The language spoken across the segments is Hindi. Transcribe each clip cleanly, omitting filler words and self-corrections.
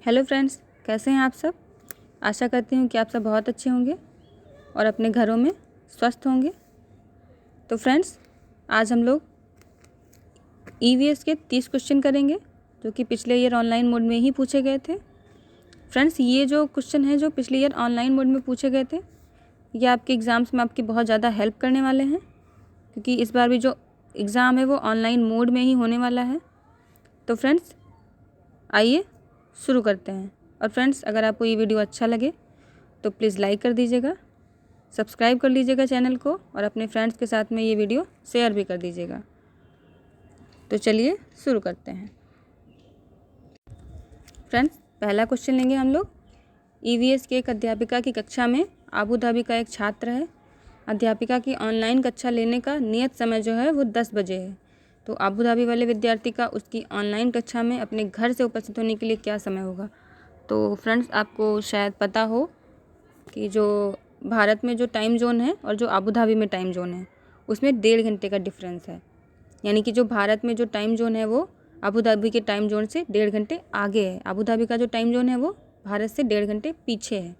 हेलो फ्रेंड्स, कैसे हैं आप सब। आशा करती हूँ कि आप सब बहुत अच्छे होंगे और अपने घरों में स्वस्थ होंगे। तो फ्रेंड्स, आज हम लोग ईवीएस के 30 क्वेश्चन करेंगे जो कि पिछले ईयर ऑनलाइन मोड में ही पूछे गए थे। फ्रेंड्स, ये जो क्वेश्चन है जो पिछले ईयर ऑनलाइन मोड में पूछे गए थे, ये आपके एग्ज़ाम्स में आपकी बहुत ज़्यादा हेल्प करने वाले हैं, क्योंकि इस बार भी जो एग्ज़ाम है वो ऑनलाइन मोड में ही होने वाला है। तो फ्रेंड्स, आइए शुरू करते हैं। और फ्रेंड्स, अगर आपको ये वीडियो अच्छा लगे तो प्लीज़ लाइक कर दीजिएगा, सब्सक्राइब कर लीजिएगा चैनल को और अपने फ्रेंड्स के साथ में ये वीडियो शेयर भी कर दीजिएगा। तो चलिए शुरू करते हैं। फ्रेंड्स, पहला क्वेश्चन लेंगे हम लोग। ईवीएस की एक अध्यापिका की कक्षा में आबू धाबी का एक छात्र है। अध्यापिका की ऑनलाइन कक्षा लेने का नियत समय जो है वो 10 बजे है। तो आबू धाबी वाले विद्यार्थी का उसकी ऑनलाइन कक्षा में अपने घर से उपस्थित होने के लिए क्या समय होगा। तो फ्रेंड्स, आपको शायद पता हो कि जो भारत में जो टाइम जोन है और जो आबू धाबी में टाइम जोन है उसमें 1.5 घंटे का डिफरेंस है। यानी कि जो भारत में जो टाइम जोन है वो आबू धाबी के टाइम जोन से 1.5 घंटे आगे है। आबू धाबी का जो टाइम जोन है वो भारत से 1.5 घंटे पीछे है।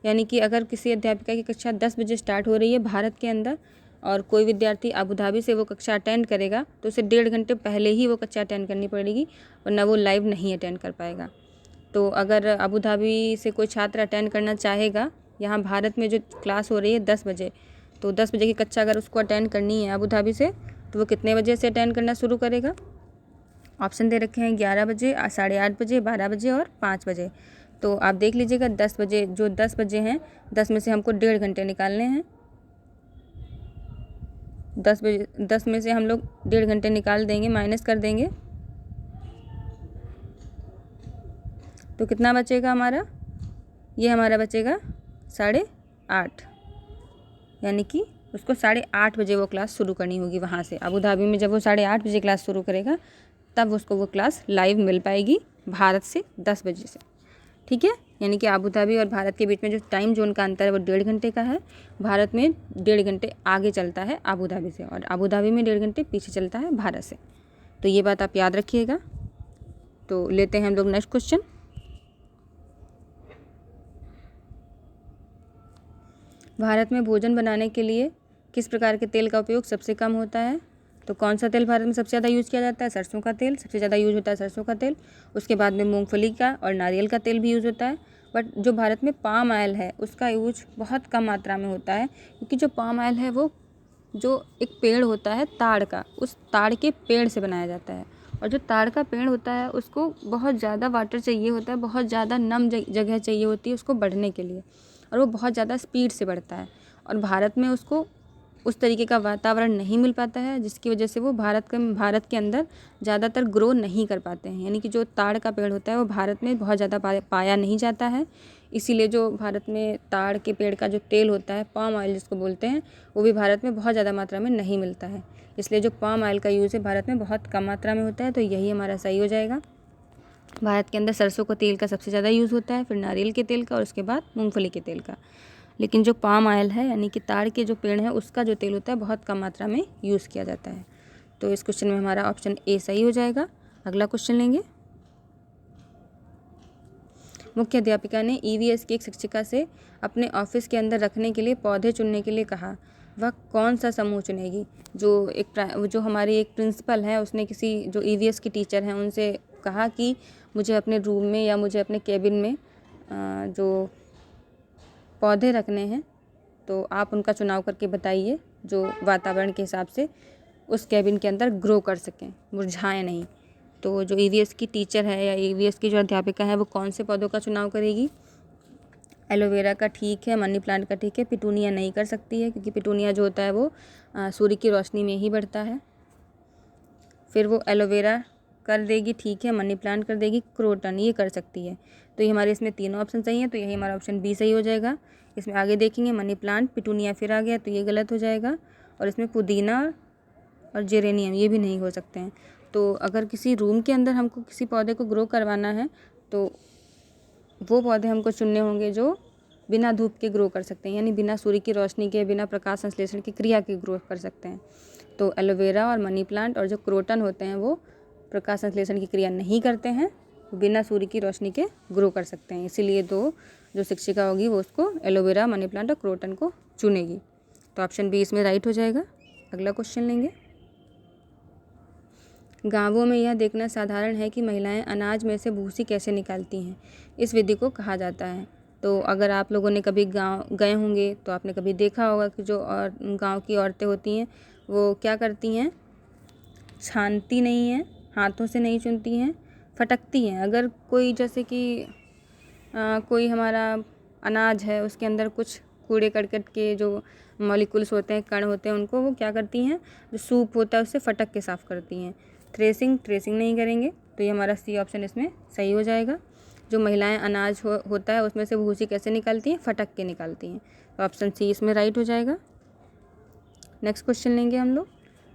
यानी कि अगर किसी अध्यापिका की कक्षा 10 बजे स्टार्ट हो रही है भारत के अंदर और कोई विद्यार्थी आबू धाबी से वो कक्षा अटेंड करेगा तो उसे 1.5 घंटे पहले ही वो कक्षा अटेंड करनी पड़ेगी, वरना वो लाइव नहीं अटेंड कर पाएगा। तो अगर आबू धाबी से कोई छात्र अटेंड करना चाहेगा, यहाँ भारत में जो क्लास हो रही है 10 बजे, तो 10 बजे की कक्षा अगर उसको अटेंड करनी है आबू धाबी से, तो वो कितने बजे से अटेंड करना शुरू करेगा। ऑप्शन दे रखे हैं 11 बजे, 8:30 बजे, 12 बजे और 5 बजे। तो आप देख लीजिएगा 10 बजे, जो 10 बजे हैं 10 में से हमको 1.5 घंटे निकालने हैं। 10 में से हम लोग 1.5 घंटे निकाल देंगे, माइनस कर देंगे, तो कितना बचेगा हमारा। ये हमारा बचेगा 8:30। यानी कि उसको 8:30 बजे वो क्लास शुरू करनी होगी वहाँ से। आबू धाबी में जब वो 8:30 बजे क्लास शुरू करेगा तब उसको वो क्लास लाइव मिल पाएगी भारत से 10 बजे से। ठीक है, यानी कि आबू धाबी और भारत के बीच में जो टाइम जोन का अंतर है वो 1.5 घंटे का है। भारत में 1.5 घंटे आगे चलता है आबू धाबी से और आबू धाबी में 1.5 घंटे पीछे चलता है भारत से। तो ये बात आप याद रखिएगा। तो लेते हैं हम लोग नेक्स्ट क्वेश्चन। भारत में भोजन बनाने के लिए किस प्रकार के तेल का उपयोग सबसे कम होता है। तो कौन सा तेल भारत में सबसे ज़्यादा यूज़ किया जाता है। सरसों का तेल सबसे ज़्यादा यूज़ होता है, सरसों का तेल। उसके बाद में मूंगफली का और नारियल का तेल भी यूज़ होता है। बट जो भारत में पाम ऑयल है उसका यूज बहुत कम मात्रा में होता है, क्योंकि जो पाम ऑयल है वो जो एक पेड़ होता है ताड़ का, उस ताड़ के पेड़ से बनाया जाता है। और जो ताड़ का पेड़ होता है उसको बहुत ज़्यादा वाटर चाहिए होता है, बहुत ज़्यादा नम जगह चाहिए होती है उसको बढ़ने के लिए, और वो बहुत ज़्यादा स्पीड से बढ़ता है। और भारत में उसको उस तरीके का वातावरण नहीं मिल पाता है, जिसकी वजह से वो भारत के अंदर ज़्यादातर ग्रो नहीं कर पाते हैं। यानी कि जो ताड़ का पेड़ होता है वो भारत में बहुत ज़्यादा पाया नहीं जाता है। इसीलिए जो भारत में ताड़ के पेड़ का जो तेल होता है, पाम ऑयल जिसको बोलते हैं, वो भी भारत में बहुत ज़्यादा मात्रा में नहीं मिलता है। इसलिए जो पाम ऑयल का यूज़ है भारत में बहुत कम मात्रा में होता है। तो यही हमारा सही हो जाएगा। भारत के अंदर सरसों का तेल का सबसे ज़्यादा यूज़ होता है, फिर नारियल के तेल का और उसके बाद मूंगफली के तेल का। लेकिन जो पाम ऑयल है यानी कि ताड़ के जो पेड़ हैं उसका जो तेल होता है बहुत कम मात्रा में यूज़ किया जाता है। तो इस क्वेश्चन में हमारा ऑप्शन ए सही हो जाएगा। अगला क्वेश्चन लेंगे। मुख्य अध्यापिका ने ईवीएस की एक शिक्षिका से अपने ऑफिस के अंदर रखने के लिए पौधे चुनने के लिए कहा। वह कौन सा समूह चुनेगी। जो हमारी एक प्रिंसिपल है उसने किसी जो ईवीएस की टीचर हैं उनसे कहा कि मुझे अपने रूम में या मुझे अपने केबिन में जो पौधे रखने हैं तो आप उनका चुनाव करके बताइए जो वातावरण के हिसाब से उस केबिन के अंदर ग्रो कर सकें, मुरझाएं नहीं। तो जो ईवीएस की टीचर है या ईवीएस की जो अध्यापिका है वो कौन से पौधों का चुनाव करेगी। एलोवेरा का ठीक है, मनी प्लांट का ठीक है, पिटूनिया नहीं कर सकती है क्योंकि पिटूनिया जो होता है वो सूर्य की रोशनी में ही बढ़ता है। फिर वो एलोवेरा कर देगी, ठीक है, मनी प्लांट कर देगी, क्रोटन ये कर सकती है। तो ये हमारे इसमें तीनों ऑप्शन सही हैं, तो यही हमारा ऑप्शन बी सही हो जाएगा। इसमें आगे देखेंगे मनी प्लांट, पिटूनिया फिर आ गया तो ये गलत हो जाएगा। और इसमें पुदीना और जेरेनियम ये भी नहीं हो सकते हैं। तो अगर किसी रूम के अंदर हमको किसी पौधे को ग्रो करवाना है तो वो पौधे हमको चुनने होंगे जो बिना धूप के ग्रो कर सकते हैं, यानी बिना सूर्य की रोशनी के, बिना प्रकाश संश्लेषण की क्रिया के ग्रो कर सकते हैं। तो एलोवेरा और मनी प्लांट और जो क्रोटन होते हैं वो प्रकाश संश्लेषण की क्रिया नहीं करते हैं, बिना सूर्य की रोशनी के ग्रो कर सकते हैं। इसीलिए तो जो शिक्षिका होगी वो उसको एलोवेरा, मनी प्लांट और क्रोटन को चुनेगी। तो ऑप्शन बी इसमें राइट हो जाएगा। अगला क्वेश्चन लेंगे। गांवों में यह देखना साधारण है कि महिलाएं अनाज में से भूसी कैसे निकालती हैं। इस विधि को कहा जाता है। तो अगर आप लोगों ने कभी गांव गए होंगे तो आपने कभी देखा होगा कि जो और गाँव की औरतें होती हैं वो क्या करती हैं, छानती नहीं हैं, हाथों से नहीं चुनती हैं, फटकती हैं। अगर कोई जैसे कि कोई हमारा अनाज है उसके अंदर कुछ कूड़े करकट के जो मॉलिक्यूल्स होते हैं, कण होते हैं, उनको वो क्या करती हैं, जो सूप होता है उससे फटक के साफ़ करती हैं। थ्रेसिंग नहीं करेंगे। तो ये हमारा सी ऑप्शन इसमें सही हो जाएगा। जो महिलाएं अनाज होता है उसमें से भूसी कैसे निकालती हैं, फटक के निकालती हैं। तो ऑप्शन सी इसमें राइट हो जाएगा। नेक्स्ट क्वेश्चन लेंगे हम लोग।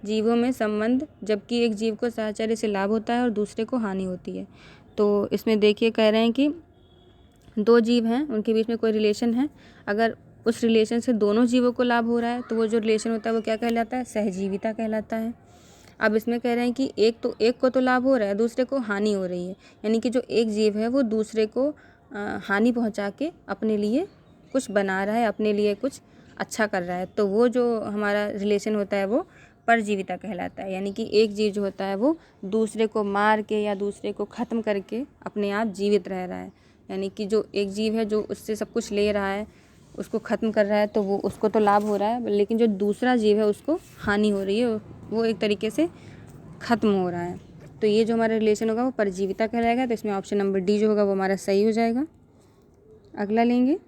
जीवों में संबंध, जबकि एक जीव को साहचर्य से लाभ होता है और दूसरे को हानि होती है। तो इसमें देखिए कह रहे हैं कि दो जीव हैं, उनके बीच में कोई रिलेशन है। अगर उस रिलेशन से दोनों जीवों को लाभ हो रहा है तो वो जो रिलेशन होता है वो क्या कहलाता है, सहजीविता कहलाता है। अब इसमें कह रहे हैं कि एक को तो लाभ हो रहा है, दूसरे को हानि हो रही है। यानी कि जो एक जीव है वो दूसरे को हानि पहुंचा के अपने लिए कुछ बना रहा है, अपने लिए कुछ अच्छा कर रहा है। तो वो जो हमारा रिलेशन होता है वो परजीविता कहलाता है। यानी कि एक जीव जो होता है वो दूसरे को मार के या दूसरे को ख़त्म करके अपने आप जीवित रह रहा है। यानी कि जो एक जीव है जो उससे सब कुछ ले रहा है, उसको ख़त्म कर रहा है, तो वो उसको तो लाभ हो रहा है, लेकिन जो दूसरा जीव है उसको हानि हो रही है, वो एक तरीके से ख़त्म हो रहा है। तो ये जो हमारा रिलेशन होगा वो परजीविता कहलाएगा। तो इसमें ऑप्शन नंबर डी जो होगा वो हमारा सही हो जाएगा। अगला लेंगे।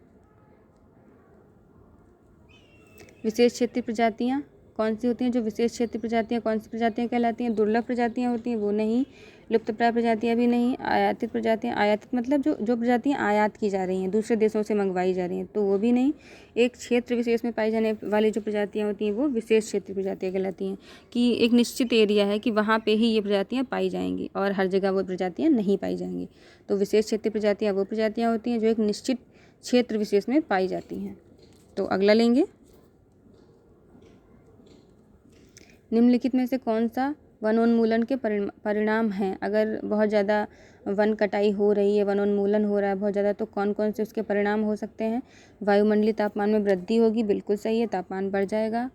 विशेष क्षेत्रीय प्रजातियाँ कौन सी होती हैं? जो विशेष क्षेत्रीय प्रजातियाँ कौन सी प्रजातियाँ कहलाती हैं? दुर्लभ प्रजातियाँ होती हैं, वो नहीं। लुप्तप्राय प्रजातियाँ भी नहीं। आयातित प्रजातियाँ, आयातित मतलब जो प्रजातियाँ आयात की जा रही हैं, दूसरे देशों से मंगवाई जा रही हैं, तो वो भी नहीं। एक क्षेत्र विशेष में पाई जाने वाली जो प्रजातियाँ होती हैं वो विशेष क्षेत्रीय प्रजातियाँ कहलाती हैं, कि एक निश्चित एरिया है कि वहाँ पे ही ये प्रजातियाँ पाई जाएंगी और हर जगह वो प्रजातियाँ नहीं पाई जाएंगी। तो विशेष क्षेत्रीय प्रजातियाँ वो प्रजातियाँ होती हैं जो एक निश्चित क्षेत्र विशेष में पाई जाती हैं। तो अगला लेंगे। निम्नलिखित में से कौन सा वनोन्मूलन के परिणाम हैं? अगर बहुत ज़्यादा वन कटाई हो रही है, वनोन्मूलन हो रहा है बहुत ज़्यादा, तो कौन कौन से उसके परिणाम हो सकते हैं? वायुमंडलीय तापमान में वृद्धि होगी, बिल्कुल सही है, तापमान बढ़ जाएगा।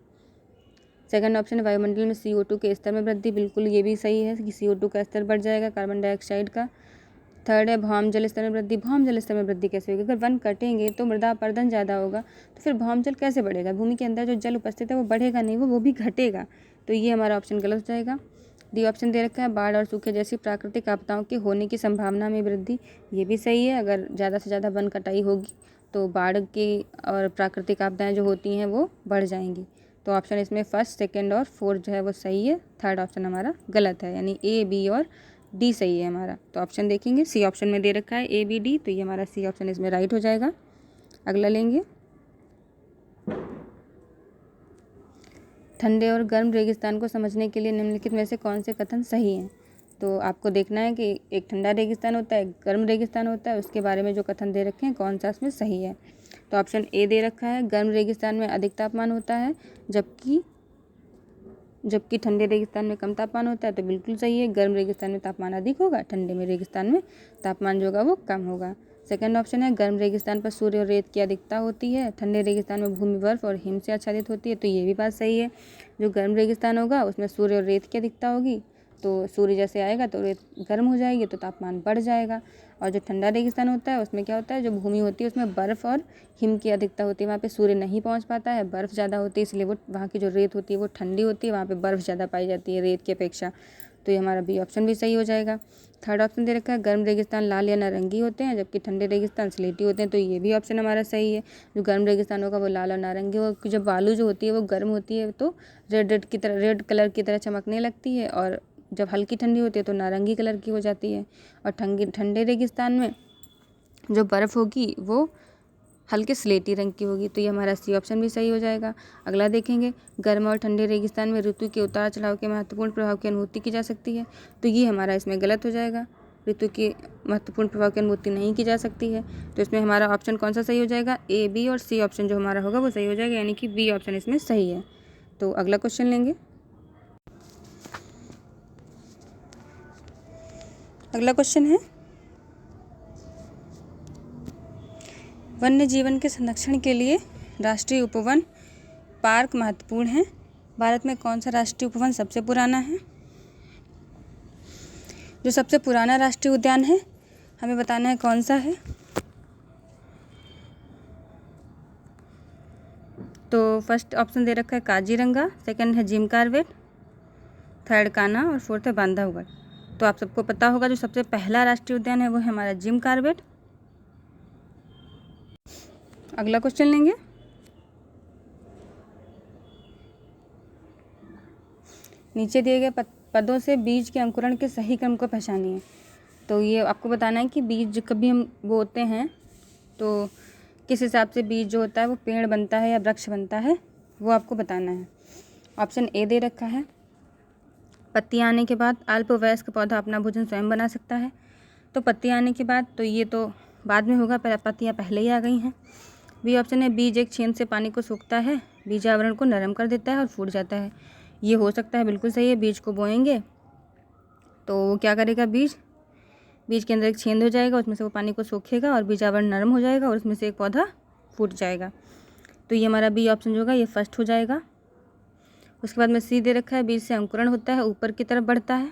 सेकंड ऑप्शन है वायुमंडल में CO2 के स्तर में वृद्धि, बिल्कुल ये भी सही है कि CO2 का स्तर बढ़ जाएगा, कार्बन डाइऑक्साइड का। थर्ड है भौम जल स्तर में वृद्धि। भौम जल स्तर में वृद्धि कैसे होगी? अगर वन कटेंगे तो मृदा अपरदन ज़्यादा होगा, तो फिर भौम जल कैसे बढ़ेगा? भूमि के अंदर जो जल उपस्थित है वो बढ़ेगा नहीं, वो भी घटेगा। तो ये हमारा ऑप्शन गलत हो जाएगा। डी ऑप्शन दे रखा है बाढ़ और सूखे जैसी प्राकृतिक आपदाओं के होने की संभावना में वृद्धि, ये भी सही है। अगर ज़्यादा से ज़्यादा वन कटाई होगी तो बाढ़ की और प्राकृतिक आपदाएँ जो होती हैं वो बढ़ जाएंगी। तो ऑप्शन इसमें फर्स्ट, सेकेंड और फोर्थ जो है वो सही है। थर्ड ऑप्शन हमारा गलत है, यानी A, B और डी सही है हमारा। तो ऑप्शन देखेंगे, सी ऑप्शन में दे रखा है A, B, D, तो ये हमारा सी ऑप्शन इसमें राइट हो जाएगा। अगला लेंगे। ठंडे और गर्म रेगिस्तान को समझने के लिए निम्नलिखित में से कौन से कथन सही हैं? तो आपको देखना है कि एक ठंडा रेगिस्तान होता है, एक गर्म रेगिस्तान होता है, उसके बारे में जो कथन दे रखे हैं कौन सा उसमें सही है। तो ऑप्शन ए दे रखा है गर्म रेगिस्तान में अधिक तापमान होता है, जबकि ठंडे रेगिस्तान में कम तापमान होता है, तो बिल्कुल सही है, गर्म रेगिस्तान में तापमान अधिक होगा, ठंडे में रेगिस्तान में तापमान जो होगा वो कम होगा। सेकंड ऑप्शन है गर्म रेगिस्तान पर सूर्य और रेत की अधिकता होती है, ठंडे रेगिस्तान में भूमि बर्फ और हिम से आच्छादित होती है, तो ये भी बात सही है। जो गर्म रेगिस्तान होगा उसमें सूर्य और रेत की अधिकता होगी, तो सूर्य जैसे आएगा तो रेत गर्म हो जाएगी, तो तापमान बढ़ जाएगा। और जो ठंडा रेगिस्तान होता है उसमें क्या होता है, जो भूमि होती है उसमें बर्फ़ और हिम की अधिकता होती है, वहाँ पे सूर्य नहीं पहुँच पाता है, बर्फ़ ज़्यादा होती है, इसलिए वो वहाँ की जो रेत होती है वो ठंडी होती है, वहाँ पे बर्फ़ ज़्यादा पाई जाती है रेत की अपेक्षा। तो ये हमारा बी ऑप्शन भी सही हो जाएगा। थर्ड ऑप्शन दे रखा है गर्म रेगिस्तान लाल या नारंगी होते हैं, जबकि ठंडे रेगिस्तान स्लेटी होते हैं, तो ये भी ऑप्शन हमारा सही है। जो गर्म रेगिस्तान होगा वो लाल और नारंगी होगा, क्योंकि जब बालू जो होती है वो गर्म होती है तो रेड कलर की तरह चमकने लगती है, और जब हल्की ठंडी होती है तो नारंगी कलर की हो जाती है। और ठंडे रेगिस्तान में जो बर्फ़ होगी वो हल्के स्लेटी रंग की होगी, तो ये हमारा सी ऑप्शन भी सही हो जाएगा। अगला देखेंगे, गर्म और ठंडे रेगिस्तान में ऋतु के उतार चढ़ाव के महत्वपूर्ण प्रभाव की अनुभूति की जा सकती है, तो ये हमारा इसमें गलत हो जाएगा। ऋतु के महत्वपूर्ण प्रभाव की अनुभूति नहीं की जा सकती है, तो इसमें हमारा ऑप्शन कौन सा सही हो जाएगा? A, B और C ऑप्शन जो हमारा होगा वो सही हो जाएगा, यानी कि बी ऑप्शन इसमें सही है। तो अगला क्वेश्चन लेंगे। अगला क्वेश्चन है वन्य जीवन के संरक्षण के लिए राष्ट्रीय उपवन पार्क महत्वपूर्ण हैं। भारत में कौन सा राष्ट्रीय उपवन सबसे पुराना है? जो सबसे पुराना राष्ट्रीय उद्यान है हमें बताना है कौन सा है। तो फर्स्ट ऑप्शन दे रखा है काजीरंगा, सेकंड है जिम कॉर्बेट, थर्ड कान्हा और फोर्थ है बांधवगढ़। तो आप सबको पता होगा जो सबसे पहला राष्ट्रीय उद्यान है वो है हमारा जिम कॉर्बेट। अगला क्वेश्चन लेंगे। नीचे दिए गए पदों से बीज के अंकुरण के सही क्रम को पहचानिए। तो ये आपको बताना है कि बीज कभी हम बोते हैं तो किस हिसाब से बीज जो होता है वो पेड़ बनता है या वृक्ष बनता है, वो आपको बताना है। ऑप्शन ए दे रखा है, पत्ती आने के बाद अल्पवयस्क पौधा अपना भोजन स्वयं बना सकता है। तो पत्ती आने के बाद तो ये तो बाद में होगा, पत्तियाँ पहले ही आ गई हैं। बी ऑप्शन है, बीज एक छेद से पानी को सोखता है, बीज आवरण को नरम कर देता है और फूट जाता है। ये हो सकता है, बिल्कुल सही है। बीज को बोएंगे तो वो क्या करेगा, बीज के अंदर एक छेद हो जाएगा, उसमें से वो पानी को सोखेगा और बीज आवरण नरम हो जाएगा और उसमें से एक पौधा फूट जाएगा। तो ये हमारा बी ऑप्शन जो होगा ये फर्स्ट हो जाएगा। उसके बाद में सी दे रखा है, बीज से अंकुरण होता है, ऊपर की तरफ बढ़ता है।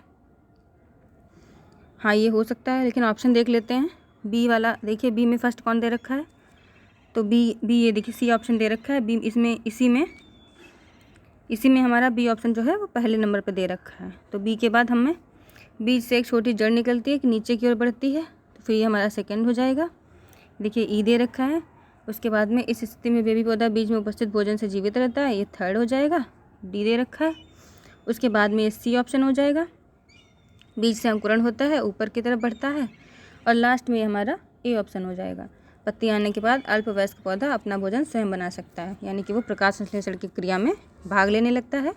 हाँ ये हो सकता है, लेकिन ऑप्शन देख लेते हैं बी वाला। देखिए बी में फर्स्ट कौन दे रखा है, तो बी ये देखिए सी ऑप्शन दे रखा है। बी इसमें इसी में हमारा बी ऑप्शन जो है वो पहले नंबर पे दे रखा है। तो बी के बाद हमें बीज से एक छोटी जड़ निकलती है कि नीचे की ओर बढ़ती है, तो फिर ये हमारा सेकंड हो जाएगा। देखिए ई दे रखा है। उसके बाद में इस स्थिति में बेबी पौधा बीज में उपस्थित भोजन से जीवित रहता है, ये थर्ड हो जाएगा। डी दे रखा है। उसके बाद में सी ऑप्शन हो जाएगा, बीज से अंकुरण होता है, ऊपर की तरफ बढ़ता है। और लास्ट में हमारा ए ऑप्शन हो जाएगा, पत्ती आने के बाद अल्पवयस्क पौधा अपना भोजन स्वयं बना सकता है, यानी कि वो प्रकाश संश्लेषण की क्रिया में भाग लेने लगता है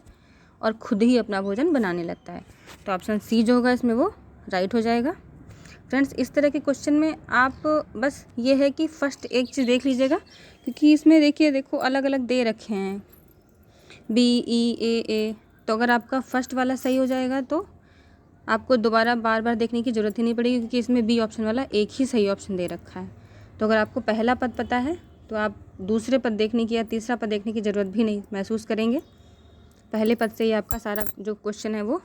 और खुद ही अपना भोजन बनाने लगता है। तो ऑप्शन सी जो होगा इसमें वो राइट हो जाएगा। फ्रेंड्स इस तरह के क्वेश्चन में आप बस ये है कि फर्स्ट एक चीज़ देख लीजिएगा, क्योंकि इसमें देखो अलग अलग दे रखे हैं बी ई ए। तो अगर आपका फर्स्ट वाला सही हो जाएगा तो आपको दोबारा बार बार देखने की ज़रूरत ही नहीं पड़ेगी, क्योंकि इसमें बी ऑप्शन वाला एक ही सही ऑप्शन दे रखा है। तो अगर आपको पहला पद पता है तो आप दूसरे पद देखने की या तीसरा पद देखने की ज़रूरत भी नहीं महसूस करेंगे। पहले पद से ही आपका सारा जो क्वेश्चन है वो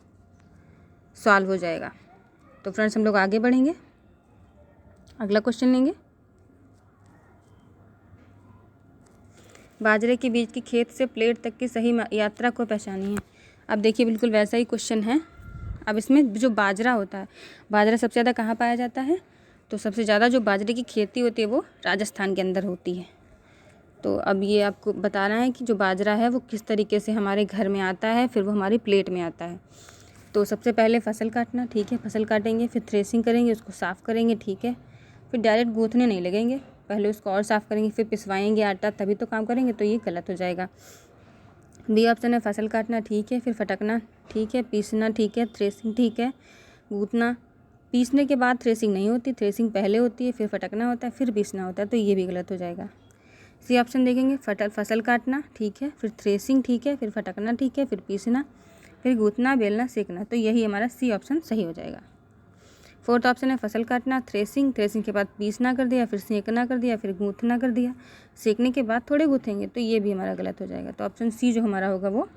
सॉल्व हो जाएगा। तो फ्रेंड्स हम लोग आगे बढ़ेंगे, अगला क्वेश्चन लेंगे। बाजरे के बीज की खेत से प्लेट तक की सही यात्रा को पहचानिए। अब देखिए बिल्कुल वैसा ही क्वेश्चन है। अब इसमें जो बाजरा होता है, बाजरा सबसे ज़्यादा कहाँ पाया जाता है, तो सबसे ज़्यादा जो बाजरे की खेती होती है वो राजस्थान के अंदर होती है। तो अब ये आपको बताना है कि जो बाजरा है वो किस तरीके से हमारे घर में आता है, फिर वो हमारी प्लेट में आता है। तो सबसे पहले फसल काटना, ठीक है, फसल काटेंगे, फिर थ्रेसिंग करेंगे, उसको साफ़ करेंगे, ठीक है, फिर डायरेक्ट गूँथने नहीं लगेंगे, पहले उसको और साफ़ करेंगे, फिर पिसवाएंगे आटा, तभी तो काम करेंगे। तो ये गलत हो जाएगा। बी ऑप्शन है, फसल काटना ठीक है, फिर फटकना ठीक है, पीसना ठीक है, थ्रेसिंग ठीक है, गूँथना, पीसने के बाद थ्रेसिंग नहीं होती, थ्रेसिंग पहले होती है, फिर फटकना होता है, फिर पीसना होता है। तो ये भी गलत हो जाएगा। सी ऑप्शन देखेंगे, फसल काटना ठीक है, फिर थ्रेसिंग ठीक है, फिर फटकना ठीक है, फिर पीसना, फिर गूँथना, बेलना, सेकना। तो यही हमारा सी ऑप्शन सही हो जाएगा। फोर्थ ऑप्शन है, फसल काटना, थ्रेसिंग के बाद पीसना कर दिया, फिर सेकना कर दिया, फिर गूँथना कर दिया, सेकने के बाद थोड़े गूँथेंगे। तो ये भी हमारा गलत हो जाएगा। तो ऑप्शन सी जो हमारा होगा वो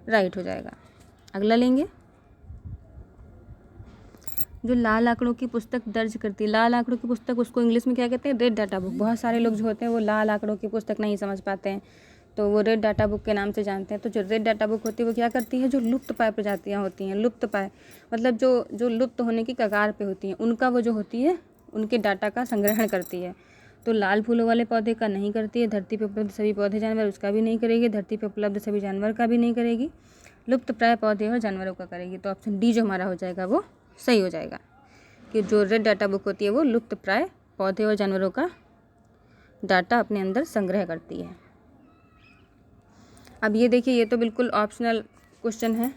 राइट हो जाएगा। अगला लेंगे, जो लाल आंकड़ों की पुस्तक दर्ज करती है। लाल आंकड़ों की पुस्तक, उसको इंग्लिश में क्या कहते हैं, रेड डाटा बुक। बहुत सारे लोग जो होते हैं वो लाल आंकड़ों की पुस्तक नहीं समझ पाते हैं, तो वो रेड डाटा बुक के नाम से जानते हैं। तो जो रेड डाटा बुक होती है वो क्या करती है, जो लुप्त पाए प्रजातियाँ होती हैं, लुप्त पाए मतलब जो लुप्त होने की कगार पे होती हैं, उनका वो जो होती है उनके डाटा का संग्रहण करती है। तो लाल फूलों वाले पौधे का नहीं करती है, धरती पर उपलब्ध सभी पौधे जानवर उसका भी नहीं करेगी, धरती पर उपलब्ध सभी जानवर का भी नहीं करेगी, लुप्त प्राय पौधे और जानवरों का करेगी। तो ऑप्शन डी जो हमारा हो जाएगा वो सही हो जाएगा, कि जो रेड डाटा बुक होती है वो लुप्त प्राय पौधे और जानवरों का डाटा अपने अंदर संग्रह करती है। अब ये देखिए, ये तो बिल्कुल ऑप्शनल क्वेश्चन है।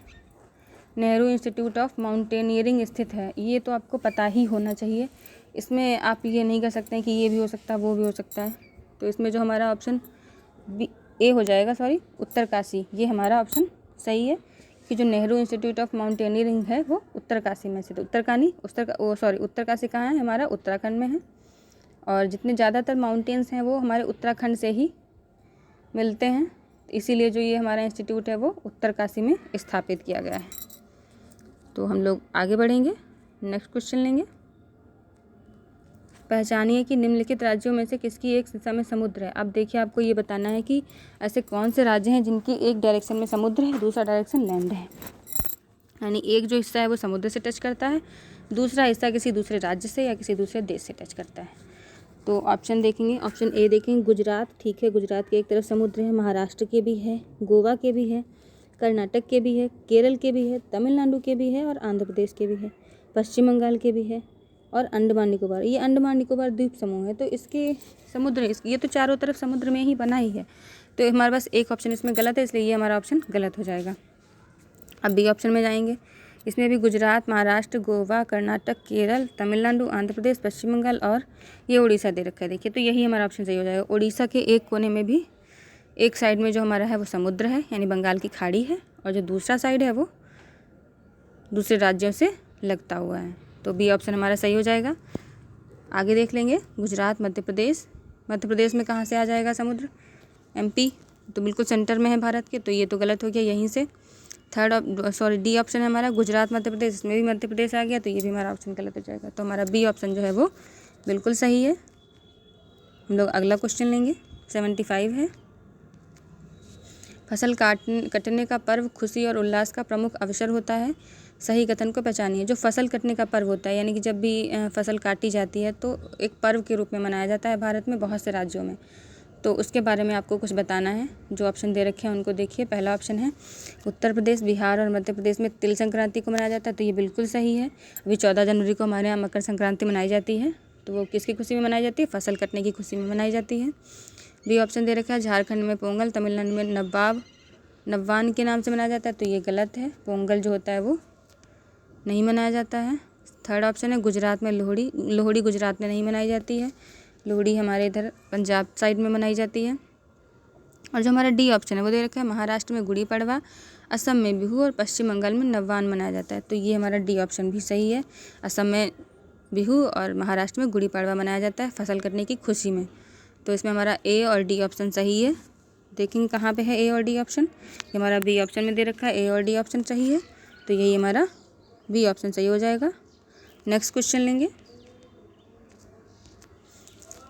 नेहरू इंस्टीट्यूट ऑफ माउंटेनियरिंग स्थित है, ये तो आपको पता ही होना चाहिए। इसमें आप ये नहीं कर सकते हैं कि ये भी हो सकता है वो भी हो सकता है। तो इसमें जो हमारा ऑप्शन बी ए हो जाएगा, उत्तरकाशी, ये हमारा ऑप्शन सही है कि जो नेहरू इंस्टीट्यूट ऑफ माउंटेनियरिंग है वो उत्तरकाशी में से। तो उत्तरकाशी कहाँ है, हमारा उत्तराखंड में है। और जितने ज़्यादातर माउंटेन्स हैं वो हमारे उत्तराखंड से ही मिलते हैं, इसीलिए जो ये हमारा इंस्टीट्यूट है वो उत्तरकाशी में स्थापित किया गया है। तो हम लोग आगे बढ़ेंगे, नेक्स्ट क्वेश्चन लेंगे। पहचानिए कि निम्नलिखित राज्यों में से किसकी एक दिशा में समुद्र है। अब देखिए, आपको ये बताना है कि ऐसे कौन से राज्य हैं जिनकी एक डायरेक्शन में समुद्र है, दूसरा डायरेक्शन लैंड है। यानी एक जो हिस्सा है वो समुद्र से टच करता है, दूसरा हिस्सा किसी दूसरे राज्य से या किसी दूसरे देश से टच करता है। तो ऑप्शन देखेंगे, ऑप्शन ए देखेंगे गुजरात, ठीक है, गुजरात के एक तरफ समुद्र है, महाराष्ट्र के भी है, गोवा के भी है, कर्नाटक के भी है, केरल के भी है, तमिलनाडु के भी है और आंध्र प्रदेश के भी है, पश्चिम बंगाल के भी है और अंडमान निकोबार। ये अंडमान निकोबार द्वीप समूह है, तो इसके समुद्र ये तो चारों तरफ समुद्र में ही बना ही है, तो हमारे पास एक ऑप्शन इसमें गलत है, इसलिए ये हमारा ऑप्शन गलत हो जाएगा। अब बी ऑप्शन में जाएंगे, इसमें भी गुजरात, महाराष्ट्र, गोवा, कर्नाटक, केरल, तमिलनाडु, आंध्र प्रदेश, पश्चिम बंगाल और ये उड़ीसा दे रखा है। देखिए, तो यही हमारा ऑप्शन सही हो जाएगा। उड़ीसा के एक कोने में भी एक साइड में जो हमारा है वो समुद्र है, यानी बंगाल की खाड़ी है, और जो दूसरा साइड है वो दूसरे राज्यों से लगता हुआ है। तो बी ऑप्शन हमारा सही हो जाएगा। आगे देख लेंगे, गुजरात, मध्य प्रदेश में कहाँ से आ जाएगा समुद्र? एमपी, तो बिल्कुल सेंटर में है भारत के, तो ये तो गलत हो गया यहीं से। डी ऑप्शन है हमारा गुजरात, मध्य प्रदेश, इसमें भी मध्य प्रदेश आ गया, तो ये भी हमारा ऑप्शन गलत हो जाएगा। तो हमारा बी ऑप्शन जो है वो बिल्कुल सही है। हम लोग अगला क्वेश्चन लेंगे, 75 है। फसल कटने का पर्व खुशी और उल्लास का प्रमुख अवसर होता है, सही कथन को पहचानिए। जो फसल कटने का पर्व होता है, यानी कि जब भी फसल काटी जाती है तो एक पर्व के रूप में मनाया जाता है भारत में बहुत से राज्यों में, तो उसके बारे में आपको कुछ बताना है। जो ऑप्शन दे रखे हैं उनको देखिए। पहला ऑप्शन है उत्तर प्रदेश, बिहार और मध्य प्रदेश में तिल संक्रांति को मनाया जाता है, तो ये बिल्कुल सही है। अभी 14 जनवरी को हमारे यहाँ मकर संक्रांति मनाई जाती है, तो वो किसकी खुशी में मनाई जाती है? फसल कटने की खुशी में मनाई जाती है। बी ऑप्शन दे रखा है झारखंड में पोंगल, तमिलनाडु में नव्वान के नाम से मनाया जाता है, तो ये गलत है। पोंगल जो होता है वो नहीं मनाया जाता है। थर्ड ऑप्शन है गुजरात में लोहड़ी गुजरात में नहीं मनाई जाती है, लोहड़ी हमारे इधर पंजाब साइड में मनाई जाती है। और जो हमारा डी ऑप्शन है वो दे रखा है महाराष्ट्र में गुड़ी पड़वा, असम में बिहू और पश्चिम बंगाल में नव्वान मनाया जाता है, तो ये हमारा डी ऑप्शन भी सही है। असम में बिहू और महाराष्ट्र में गुड़ी पड़वा मनाया जाता है फसल कटने की खुशी में, तो इसमें हमारा ए और डी ऑप्शन सही है। देखेंगे कहाँ पे है ए और डी ऑप्शन, ये हमारा बी ऑप्शन में दे रखा है, ए और डी ऑप्शन सही है, तो यही हमारा बी ऑप्शन सही हो जाएगा। नेक्स्ट क्वेश्चन लेंगे,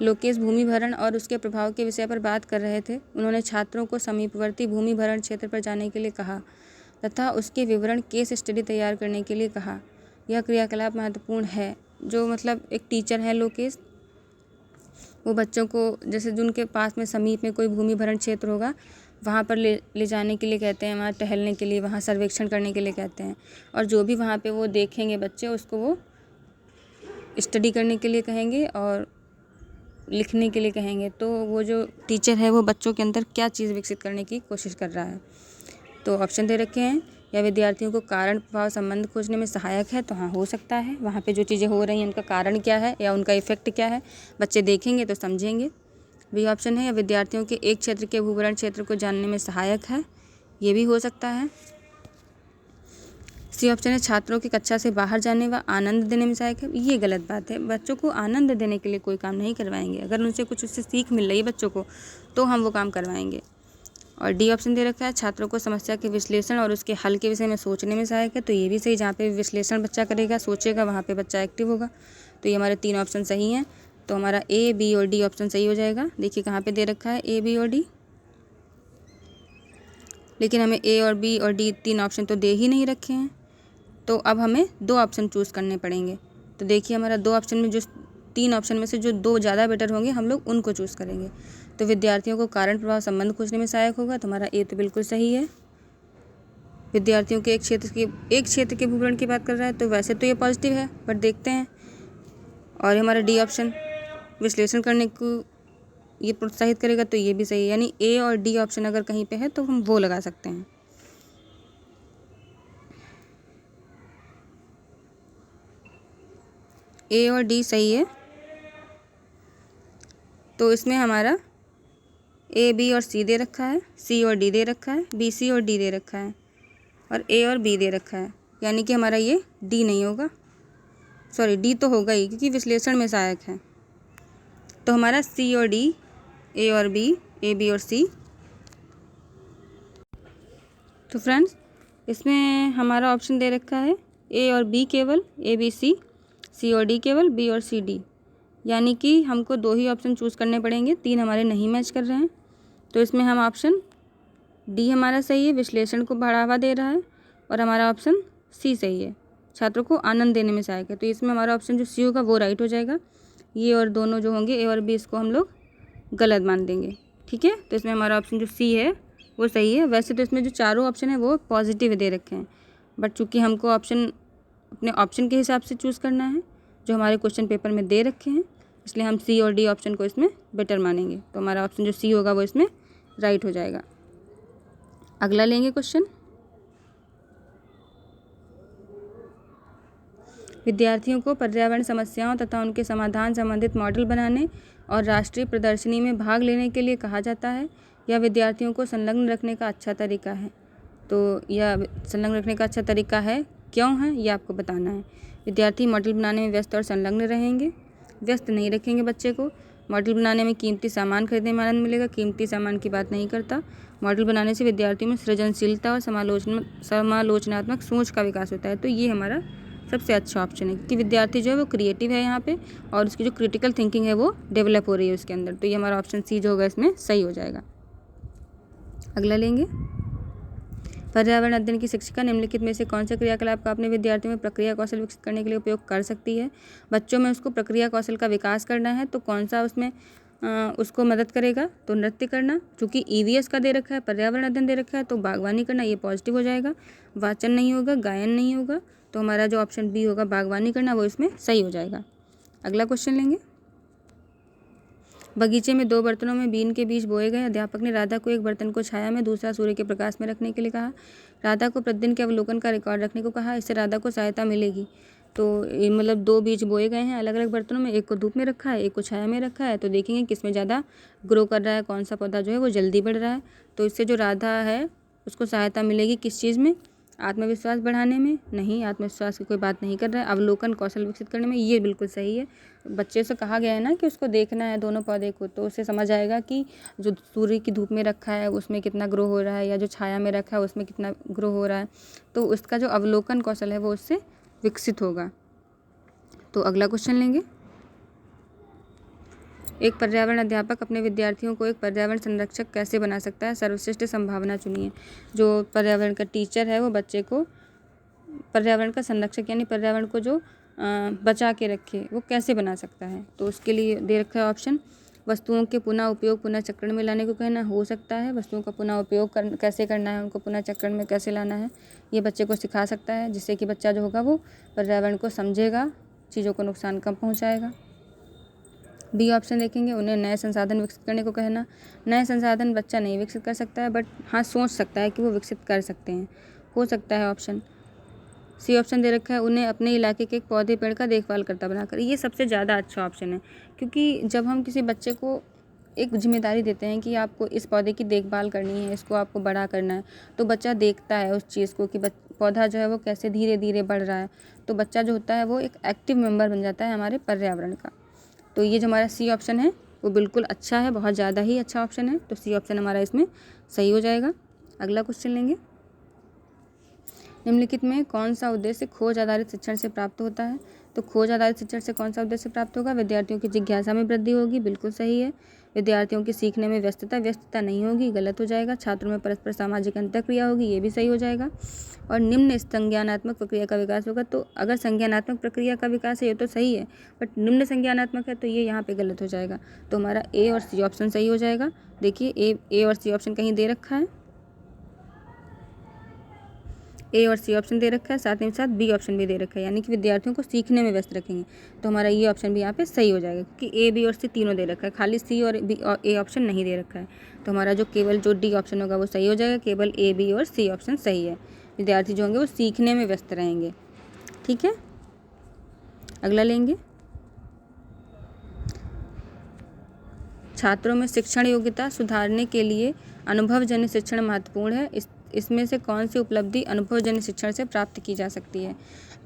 लोकेश भूमि भरण और उसके प्रभाव के विषय पर बात कर रहे थे। उन्होंने छात्रों को समीपवर्ती भूमि भरण क्षेत्र पर जाने के लिए कहा तथा उसके विवरण केस स्टडी तैयार करने के लिए कहा। यह क्रियाकलाप महत्वपूर्ण है। जो मतलब एक टीचर है लोकेश, वो बच्चों को जैसे जो उनके पास में समीप में कोई भूमि भरण क्षेत्र होगा वहाँ पर ले जाने के लिए कहते हैं, वहाँ टहलने के लिए, वहाँ सर्वेक्षण करने के लिए कहते हैं, और जो भी वहाँ पे वो देखेंगे बच्चे उसको वो स्टडी करने के लिए कहेंगे और लिखने के लिए कहेंगे। तो वो जो टीचर है वो बच्चों के अंदर क्या चीज़ विकसित करने की कोशिश कर रहा है। तो ऑप्शन दे रखे हैं, या विद्यार्थियों को कारण प्रभाव संबंध खोजने में सहायक है, तो हाँ हो सकता है, वहाँ पे जो चीज़ें हो रही हैं उनका कारण क्या है या उनका इफेक्ट क्या है बच्चे देखेंगे तो समझेंगे। बी ऑप्शन है, या विद्यार्थियों के एक क्षेत्र के भूभरण क्षेत्र को जानने में सहायक है, ये भी हो सकता है। सी ऑप्शन है, छात्रों की कक्षा से बाहर जाने व आनंद देने में सहायक है, ये गलत बात है। बच्चों को आनंद देने के लिए कोई काम नहीं करवाएंगे, अगर उनसे कुछ उससे सीख मिल रही है बच्चों को तो हम वो काम करवाएंगे। और डी ऑप्शन दे रखा है, छात्रों को समस्या के विश्लेषण और उसके हल के विषय में सोचने में सहायक है, तो ये भी सही। जहाँ पे विश्लेषण बच्चा करेगा, सोचेगा, वहाँ पे बच्चा एक्टिव होगा, तो ये हमारे 3 ऑप्शन सही हैं। तो हमारा ए, बी और डी ऑप्शन सही हो जाएगा। देखिए कहाँ पे दे रखा है ए, बी और डी, लेकिन हमें ए और बी और डी 3 ऑप्शन तो दे ही नहीं रखे हैं, तो अब हमें 2 ऑप्शन चूज़ करने पड़ेंगे। तो देखिए हमारा 2 ऑप्शन में जो 3 ऑप्शन में से जो 2 ज़्यादा बेटर होंगे हम लोग उनको चूज़ करेंगे। तो विद्यार्थियों को कारण प्रभाव संबंध खोजने में सहायक होगा, तो हमारा ए तो बिल्कुल सही है। विद्यार्थियों के एक क्षेत्र के भूभरण की बात कर रहा है, तो वैसे तो ये पॉजिटिव है, बट देखते हैं। और हमारा डी ऑप्शन विश्लेषण करने को ये प्रोत्साहित करेगा, तो ये भी सही है। यानी ए और डी ऑप्शन अगर कहीं पे है तो हम वो लगा सकते हैं। ए और डी सही है, तो इसमें हमारा ए, बी और सी दे रखा है, सी और डी दे रखा है, बी, सी और डी दे रखा है, और ए और बी दे रखा है, यानी कि हमारा ये डी नहीं होगा, सॉरी डी तो होगा ही क्योंकि विश्लेषण में सहायक है। तो हमारा सी और डी, ए और बी, ए बी और सी। तो फ्रेंड्स इसमें हमारा ऑप्शन दे रखा है ए और बी केवल, ए बी सी और डी केवल, बी और सी डी, यानी कि हमको 2 ही ऑप्शन चूज़ करने पड़ेंगे, 3 हमारे नहीं मैच कर रहे हैं। तो इसमें हम ऑप्शन डी हमारा सही है, विश्लेषण को बढ़ावा दे रहा है, और हमारा ऑप्शन सी सही है, छात्रों को आनंद देने में सहायक है। तो इसमें हमारा ऑप्शन जो सी होगा वो राइट हो जाएगा। ये और दोनों जो होंगे ए और बी, इसको हम लोग गलत मान देंगे। ठीक है, तो इसमें हमारा ऑप्शन जो सी है वो सही है। वैसे तो इसमें जो चारों ऑप्शन है वो पॉजिटिव दे रखे हैं, बट चूँकि हमको ऑप्शन अपने ऑप्शन के हिसाब से चूज़ करना है जो हमारे क्वेश्चन पेपर में दे रखे हैं, इसलिए हम सी और डी ऑप्शन को इसमें बेटर मानेंगे। तो हमारा ऑप्शन जो सी होगा वो इसमें राइट हो जाएगा। अगला लेंगे क्वेश्चन। विद्यार्थियों को पर्यावरण समस्याओं तथा उनके समाधान संबंधित मॉडल बनाने और राष्ट्रीय प्रदर्शनी में भाग लेने के लिए कहा जाता है। यह विद्यार्थियों को संलग्न रखने का अच्छा तरीका है। तो यह संलग्न रखने का अच्छा तरीका है, क्यों है ये आपको बताना है। विद्यार्थी मॉडल बनाने में व्यस्त और संलग्न रहेंगे। व्यस्त नहीं रखेंगे बच्चे को। मॉडल बनाने में कीमती सामान खरीदने में आनंद मिलेगा। कीमती सामान की बात नहीं करता। मॉडल बनाने से विद्यार्थियों में सृजनशीलता और समालोचनात्मक सोच का विकास होता है। तो ये हमारा सबसे अच्छा ऑप्शन है, क्योंकि विद्यार्थी जो है वो क्रिएटिव है यहाँ पे, और उसकी जो क्रिटिकल थिंकिंग है वो डेवलप हो रही है उसके अंदर। तो ये हमारा ऑप्शन सी जो होगा इसमें सही हो जाएगा। अगला लेंगे। पर्यावरण अध्ययन की शिक्षिका निम्नलिखित में से कौन से क्रियाकलाप का अपने विद्यार्थियों में प्रक्रिया कौशल विकसित करने के लिए उपयोग कर सकती है। बच्चों में उसको प्रक्रिया कौशल का विकास करना है, तो कौन सा उसमें उसको मदद करेगा। तो नृत्य करना, क्योंकि ईवीएस का दे रखा है, पर्यावरण अध्ययन दे रखा है, तो बागवानी करना, ये पॉजिटिव हो जाएगा। वाचन नहीं होगा, गायन नहीं होगा, तो हमारा जो ऑप्शन बी होगा बागवानी करना वो इसमें सही हो जाएगा। अगला क्वेश्चन लेंगे। बगीचे में 2 बर्तनों में बीन के बीज बोए गए। अध्यापक ने राधा को एक बर्तन को छाया में, दूसरा सूर्य के प्रकाश में रखने के लिए कहा। राधा को प्रतिदिन के अवलोकन का रिकॉर्ड रखने को कहा। इससे राधा को सहायता मिलेगी। तो ये मतलब 2 बीज बोए गए हैं अलग अलग बर्तनों में, एक को धूप में रखा है, एक को छाया में रखा है। तो देखेंगे किसमें ज़्यादा ग्रो कर रहा है, कौन सा पौधा जो है वो जल्दी बढ़ रहा है। तो इससे जो राधा है उसको सहायता मिलेगी किस चीज़ में, आत्मविश्वास बढ़ाने में नहीं, आत्मविश्वास की कोई बात नहीं कर रहा है, अवलोकन कौशल विकसित करने में, ये बिल्कुल सही है। बच्चे से कहा गया है ना कि उसको देखना है दोनों पौधे को, तो उससे समझ आएगा कि जो सूर्य की धूप में रखा है उसमें कितना ग्रो हो रहा है, या जो छाया में रखा है उसमें कितना ग्रो हो रहा है। तो उसका जो अवलोकन कौशल है वो उससे विकसित होगा। तो अगला क्वेश्चन लेंगे। एक पर्यावरण अध्यापक अपने विद्यार्थियों को एक पर्यावरण संरक्षक कैसे बना सकता है। सर्वश्रेष्ठ संभावना चुनिए। जो पर्यावरण का टीचर है वो बच्चे को पर्यावरण का संरक्षक यानी पर्यावरण को जो बचा के रखे वो कैसे बना सकता है। तो उसके लिए दे रखा है ऑप्शन। वस्तुओं के पुनः उपयोग पुनः चक्रण में लाने को कहना हो सकता है। वस्तुओं का पुनः उपयोग कैसे करना है, उनको पुनः चक्रण में कैसे लाना है, ये बच्चे को सिखा सकता है, जिससे कि बच्चा जो होगा वो पर्यावरण को समझेगा, चीज़ों को नुकसान कम पहुँचाएगा। बी ऑप्शन देखेंगे। उन्हें नए संसाधन विकसित करने को कहना। नए संसाधन बच्चा नहीं विकसित कर सकता है, बट हाँ सोच सकता है कि वो विकसित कर सकते हैं, हो सकता है ऑप्शन। सी ऑप्शन दे रखा है। उन्हें अपने इलाके के एक पौधे पेड़ का देखभाल करता बनाकर। ये सबसे ज़्यादा अच्छा ऑप्शन है, क्योंकि जब हम किसी बच्चे को एक जिम्मेदारी देते हैं कि आपको इस पौधे की देखभाल करनी है, इसको आपको बड़ा करना है, तो बच्चा देखता है उस चीज़ को कि पौधा जो है वो कैसे धीरे धीरे बढ़ रहा है। तो बच्चा जो होता है वो एक एक्टिव मेंबर बन जाता है हमारे पर्यावरण का। तो ये जो हमारा सी ऑप्शन है वो बिल्कुल अच्छा है, बहुत ज़्यादा ही अच्छा ऑप्शन है। तो सी ऑप्शन हमारा इसमें सही हो जाएगा। अगला क्वेश्चन लेंगे। निम्नलिखित में कौन सा उद्देश्य खोज आधारित शिक्षण से प्राप्त होता है। तो खोज आधारित शिक्षण से कौन सा उद्देश्य प्राप्त होगा। विद्यार्थियों की जिज्ञासा में वृद्धि होगी, बिल्कुल सही है। विद्यार्थियों के सीखने में व्यस्तता नहीं होगी, गलत हो जाएगा। छात्रों में परस्पर सामाजिक अंतःक्रिया होगी, ये भी सही हो जाएगा। और निम्न संज्ञानात्मक प्रक्रिया का विकास होगा। तो अगर संज्ञानात्मक प्रक्रिया का विकास है ये तो सही है, बट निम्न संज्ञानात्मक है तो ये यहाँ पे गलत हो जाएगा। तो हमारा ए और सी ऑप्शन सही हो जाएगा। देखिए ए और सी ऑप्शन कहीं दे रखा है, ए और सी ऑप्शन दे रखा है, साथ ही साथ बी ऑप्शन भी दे रखा है, यानी कि विद्यार्थियों को सीखने में व्यस्त रखेंगे। तो हमारा ये ऑप्शन भी यहाँ पे सही हो जाएगा, क्योंकि ए बी और सी तीनों दे रखा है, खाली सी और बी और ए ऑप्शन नहीं दे रखा है। तो हमारा जो केवल जो डी ऑप्शन होगा वो सही हो जाएगा, केवल ए बी और सी ऑप्शन सही है। विद्यार्थी जो होंगे वो सीखने में व्यस्त रहेंगे। ठीक है, अगला लेंगे। छात्रों में शिक्षण योग्यता सुधारने के लिए अनुभवजन्य शिक्षण महत्वपूर्ण है। इसमें से कौन सी उपलब्धि अनुभवजन्य शिक्षण से प्राप्त की जा सकती है।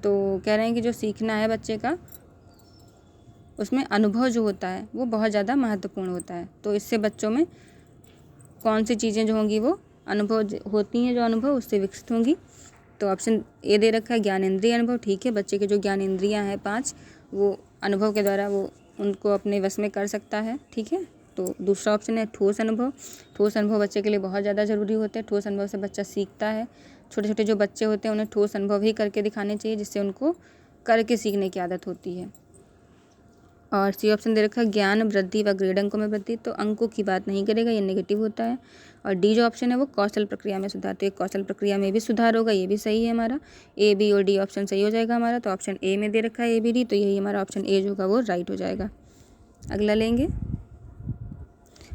तो कह रहे हैं कि जो सीखना है बच्चे का उसमें अनुभव जो होता है वो बहुत ज़्यादा महत्वपूर्ण होता है। तो इससे बच्चों में कौन सी चीज़ें जो होंगी वो अनुभव होती हैं, जो अनुभव उससे विकसित होंगी। तो ऑप्शन ए दे रखा है ज्ञानेंद्रिय अनुभव। ठीक है, बच्चे के जो ज्ञानेंद्रियाँ हैं 5 वो अनुभव के द्वारा वो उनको अपने वश में कर सकता है। ठीक है, तो दूसरा ऑप्शन है ठोस अनुभव। ठोस अनुभव बच्चे के लिए बहुत ज़्यादा ज़रूरी होते हैं। ठोस अनुभव से बच्चा सीखता है। छोटे छोटे जो बच्चे होते हैं उन्हें ठोस अनुभव ही करके दिखाने चाहिए, जिससे उनको करके सीखने की आदत होती है। और सी ऑप्शन दे रखा है ज्ञान वृद्धि व ग्रेड अंकों में वृद्धि। तो अंकों की बात नहीं करेगा, ये नेगेटिव होता है। और डी जो ऑप्शन है वो कौशल प्रक्रिया में सुधार। तो एक कौशल प्रक्रिया में भी सुधार होगा, ये भी सही है हमारा। ए बी और डी ऑप्शन सही हो जाएगा हमारा। तो ऑप्शन ए में दे रखा है ए बी डी, तो यही हमारा ऑप्शन ए जो होगा वो राइट हो जाएगा। अगला लेंगे,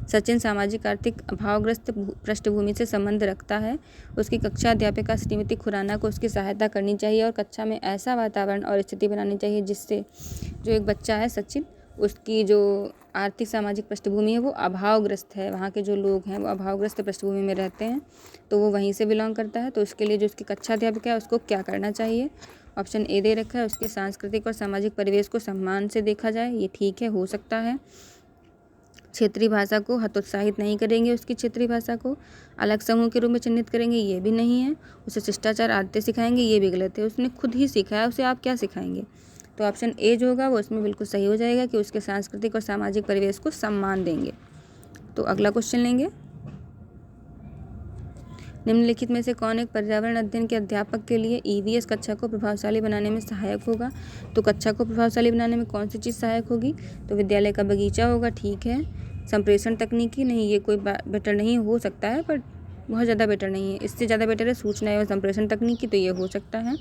सचिन सामाजिक आर्थिक अभावग्रस्त पृष्ठभूमि से संबंध रखता है। उसकी कक्षा अध्यापिका श्रीमती खुराना को उसकी सहायता करनी चाहिए और कक्षा में ऐसा वातावरण और स्थिति बनानी चाहिए जिससे जो एक बच्चा है सचिन, उसकी जो आर्थिक सामाजिक पृष्ठभूमि है वो अभावग्रस्त है, वहाँ के जो लोग हैं वो अभावग्रस्त पृष्ठभूमि में रहते हैं, तो वो वहीं से बिलोंग करता है। तो उसके लिए जो उसकी कक्षा अध्यापिका है उसको क्या करना चाहिए। ऑप्शन ए दे रखा है उसके सांस्कृतिक और सामाजिक परिवेश को सम्मान से देखा जाए, ये ठीक है, हो सकता है। क्षेत्रीय भाषा को हतोत्साहित नहीं करेंगे, उसकी क्षेत्रीय भाषा को अलग समूह के रूप में चिन्हित करेंगे, ये भी नहीं है। उसे शिष्टाचार आदतें सिखाएंगे, ये भी गलत है। उसने खुद ही सीखा है, उसे आप क्या सिखाएंगे। तो ऑप्शन ए जो होगा वो इसमें बिल्कुल सही हो जाएगा कि उसके सांस्कृतिक और सामाजिक परिवेश को सम्मान देंगे। तो अगला क्वेश्चन लेंगे, निम्नलिखित में से कौन एक पर्यावरण अध्ययन के अध्यापक के लिए ईवीएस कक्षा को प्रभावशाली बनाने में सहायक होगा। तो कक्षा को प्रभावशाली बनाने में कौन सी चीज़ सहायक होगी। तो विद्यालय का बगीचा होगा, ठीक है। संप्रेषण तकनीकी नहीं, ये कोई बेटर नहीं हो सकता है, पर बहुत ज़्यादा बेटर नहीं है। इससे ज़्यादा बेटर है सूचना एवं संप्रेषण तकनीकी, तो ये हो सकता है।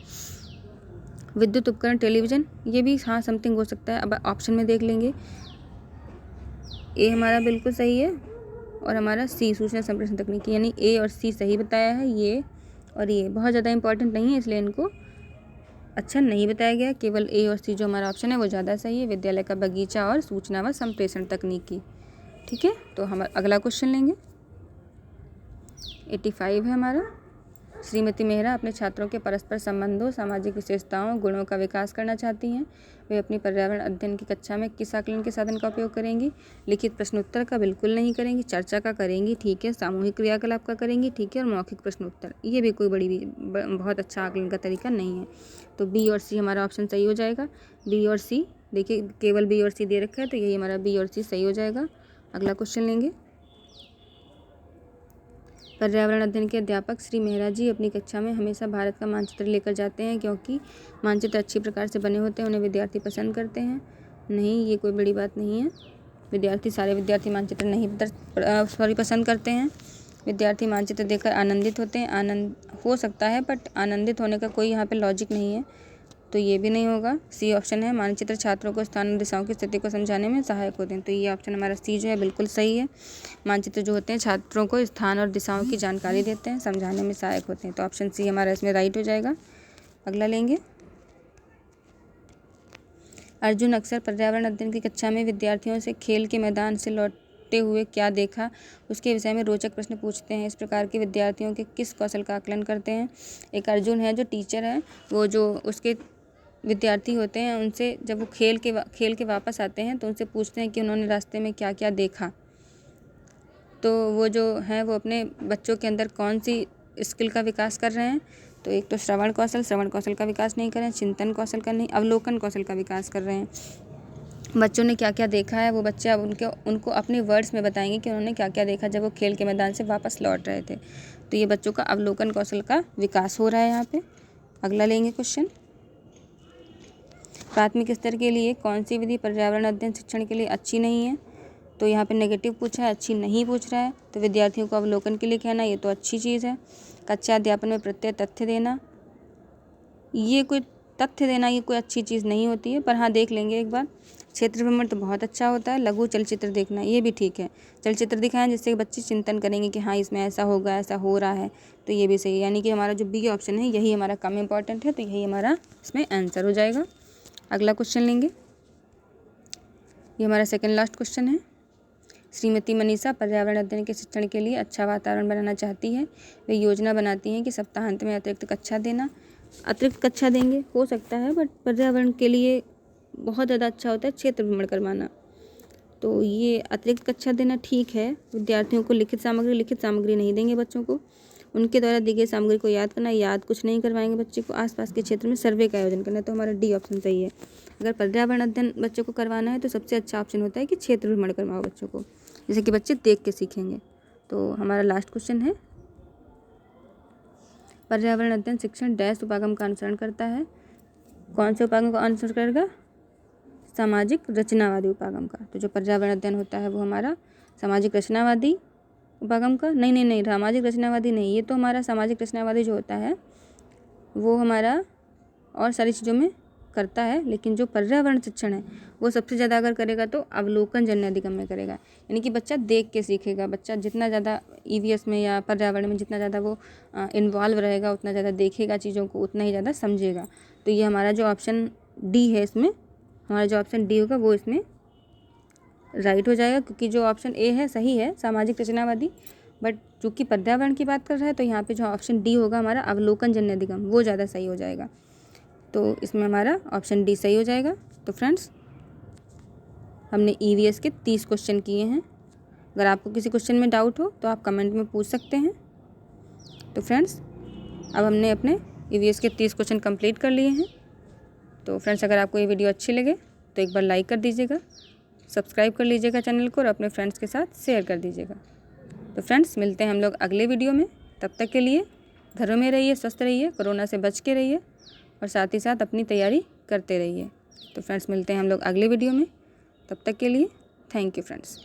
विद्युत उपकरण टेलीविज़न, ये भी हाँ समथिंग हो सकता है। अब ऑप्शन में देख लेंगे, ए हमारा बिल्कुल सही है और हमारा सी सूचना संप्रेषण तकनीकी, यानी ए और सी सही बताया है। ये और ये बहुत ज़्यादा इंपॉर्टेंट नहीं है, इसलिए इनको अच्छा नहीं बताया गया। केवल ए और सी जो हमारा ऑप्शन है वो ज़्यादा सही है, विद्यालय का बगीचा और सूचना व संप्रेषण तकनीकी। ठीक है, तो हम अगला क्वेश्चन लेंगे, 85 है हमारा। श्रीमती मेहरा अपने छात्रों के परस्पर संबंधों, सामाजिक विशेषताओं, गुणों का विकास करना चाहती हैं। वे अपनी पर्यावरण अध्ययन की कक्षा में किस आकलन के साधन का उपयोग करेंगी। लिखित प्रश्नोत्तर का बिल्कुल नहीं करेंगी, चर्चा का करेंगी, ठीक है। सामूहिक क्रियाकलाप का करेंगी, ठीक है। और मौखिक प्रश्नोत्तर, ये भी कोई बहुत अच्छा आकलन का तरीका नहीं है। तो बी और सी हमारा ऑप्शन सही हो जाएगा। बी और सी, देखिए केवल बी और सी दे रखा है, तो यही हमारा बी और सी सही हो जाएगा। अगला क्वेश्चन लेंगे, पर्यावरण अध्ययन के अध्यापक श्री मेहरा जी अपनी कक्षा में हमेशा भारत का मानचित्र लेकर जाते हैं क्योंकि मानचित्र अच्छी प्रकार से बने होते हैं, उन्हें विद्यार्थी पसंद करते हैं। नहीं, ये कोई बड़ी बात नहीं है। सारे विद्यार्थी मानचित्र नहीं पसंद करते हैं। विद्यार्थी मानचित्र देखकर आनंदित होते हैं। आनंद हो सकता है, बट आनंदित होने का कोई यहाँ पे लॉजिक नहीं है, तो ये भी नहीं होगा। सी ऑप्शन है, मानचित्र छात्रों को स्थान और दिशाओं की स्थिति को समझाने में सहायक होते हैं, तो ये ऑप्शन हमारा सी जो है बिल्कुल सही है। मानचित्र जो होते हैं छात्रों को स्थान और दिशाओं की जानकारी देते हैं, समझाने में सहायक होते हैं, तो ऑप्शन सी हमारा इसमें राइट हो जाएगा। अगला लेंगे, अर्जुन अक्सर पर्यावरण अध्ययन की कक्षा में विद्यार्थियों से खेल के मैदान से लौटते हुए क्या देखा उसके विषय में रोचक प्रश्न पूछते हैं। इस प्रकार के विद्यार्थियों के किस कौशल का आकलन करते हैं। एक अर्जुन है जो टीचर है, वो जो उसके विद्यार्थी होते हैं उनसे जब वो खेल के वापस आते हैं तो उनसे पूछते हैं कि उन्होंने रास्ते में क्या क्या देखा। तो वो जो है वो अपने बच्चों के अंदर कौन सी स्किल का विकास कर रहे हैं। तो एक तो श्रवण कौशल का विकास नहीं कर रहे हैं, चिंतन कौशल का नहीं, अवलोकन कौशल का विकास कर रहे हैं। बच्चों ने क्या क्या देखा है वो बच्चे अब उनको अपने वर्ड्स में बताएंगे कि उन्होंने क्या क्या देखा जब वो खेल के मैदान से वापस लौट रहे थे। तो ये बच्चों का अवलोकन कौशल का विकास हो रहा है यहाँ पे। अगला लेंगे क्वेश्चन, प्राथमिक स्तर के लिए कौन सी विधि पर्यावरण अध्ययन शिक्षण के लिए अच्छी नहीं है। तो यहाँ पे नेगेटिव पूछा है, अच्छी नहीं पूछ रहा है। तो विद्यार्थियों को अवलोकन के लिए कहना, ये तो अच्छी चीज़ है। कक्षा अध्यापन में प्रत्यय तथ्य देना, ये कोई अच्छी चीज़ नहीं होती है, पर हाँ देख लेंगे एक बार। क्षेत्र भ्रमण तो बहुत अच्छा होता है। लघु चलचित्र देखना, ये भी ठीक है। चलचित्र दिखाएं जिससे बच्चे चिंतन करेंगे कि हाँ इसमें ऐसा होगा, ऐसा हो रहा है, तो ये भी सही है। यानी कि हमारा जो बी ऑप्शन है यही हमारा कम इम्पॉर्टेंट है, तो यही हमारा इसमें आंसर हो जाएगा। अगला क्वेश्चन लेंगे, ये हमारा सेकंड लास्ट क्वेश्चन है। श्रीमती मनीषा पर्यावरण अध्ययन के शिक्षण के लिए अच्छा वातावरण बनाना चाहती है। वे योजना बनाती हैं कि सप्ताहांत में अतिरिक्त कक्षा देंगे, हो सकता है, बट पर्यावरण के लिए बहुत ज़्यादा अच्छा होता है क्षेत्र भ्रमण करवाना। तो ये अतिरिक्त कक्षा देना ठीक है। विद्यार्थियों को लिखित सामग्री नहीं देंगे बच्चों को। उनके द्वारा दी गई सामग्री को याद करना, याद कुछ नहीं करवाएंगे बच्चे को। आसपास के क्षेत्र में सर्वे का आयोजन करना, तो हमारा डी ऑप्शन सही है। अगर पर्यावरण अध्ययन बच्चों को करवाना है तो सबसे अच्छा ऑप्शन होता है कि क्षेत्र भ्रमण करवाओ बच्चों को, जैसे कि बच्चे देख के सीखेंगे। तो हमारा लास्ट क्वेश्चन है, पर्यावरण अध्ययन शिक्षण डैश उपागम का अनुसरण करता है। कौन से उपागम का अनुसरण करेगा? सामाजिक रचनावादी उपागम का। तो जो पर्यावरण अध्ययन होता है वो हमारा सामाजिक रचनावादी उपागम का, नहीं सामाजिक रचनावादी नहीं, ये तो हमारा सामाजिक रचनावादी जो होता है वो हमारा और सारी चीज़ों में करता है, लेकिन जो पर्यावरण शिक्षण है वो सबसे ज़्यादा अगर करेगा तो अवलोकन जन्य अधिगम में करेगा। यानी कि बच्चा देख के सीखेगा। बच्चा जितना ज़्यादा ईवीएस में या पर्यावरण में जितना ज़्यादा वो इन्वॉल्व रहेगा, उतना ज़्यादा देखेगा चीज़ों को, उतना ही ज़्यादा समझेगा। तो ये हमारा जो ऑप्शन डी है, इसमें हमारा जो ऑप्शन डी होगा वो इसमें राइट हो जाएगा, क्योंकि जो ऑप्शन ए है सही है सामाजिक रचनावादी, बट चूँकि पर्यावरण की बात कर रहा है तो यहाँ पे जो ऑप्शन डी होगा हमारा अवलोकन जन्य अधिगम, वो ज़्यादा सही हो जाएगा। तो इसमें हमारा ऑप्शन डी सही हो जाएगा। तो फ्रेंड्स, हमने ईवीएस के 30 क्वेश्चन किए हैं। अगर आपको किसी क्वेश्चन में डाउट हो तो आप कमेंट में पूछ सकते हैं। तो फ्रेंड्स, अब हमने अपने ईवीएस के 30 क्वेश्चन कंप्लीट कर लिए हैं। तो फ्रेंड्स, अगर आपको ये वीडियो अच्छी लगे तो एक बार लाइक कर दीजिएगा, सब्सक्राइब कर लीजिएगा चैनल को और अपने फ्रेंड्स के साथ शेयर कर दीजिएगा। तो फ्रेंड्स, मिलते हैं हम लोग अगले वीडियो में। तब तक के लिए घरों में रहिए, स्वस्थ रहिए, कोरोना से बच के रहिए और साथ ही साथ अपनी तैयारी करते रहिए। तो फ्रेंड्स, मिलते हैं हम लोग अगले वीडियो में। तब तक के लिए थैंक यू फ्रेंड्स।